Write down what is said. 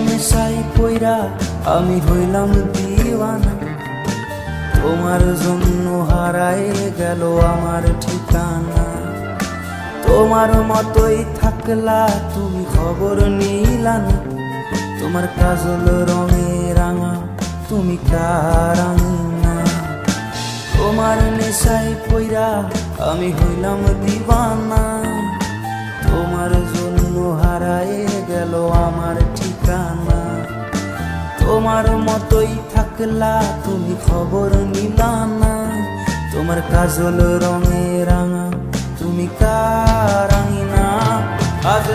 নেশায় পইরা আমি হইলাম দিওয়ানা, তোমার জন্য হারায় গেল আমার ঠিকানা। তোমার মতোই থাকলা তুমি খবর নিলা না, তোমার কাজল রঙে রাঙা তুমি কারাঙা। তোমার নেশায় পইরা আমি হইলাম দিওয়ানা, তোমার জন্য হারায় গেল আমার ঠিকানা। তোমার মতোই থাকলা তুমি খবর নিলা না, তোমার কাজল রঙে রাঙা তুমি কারাঙিনা। আজ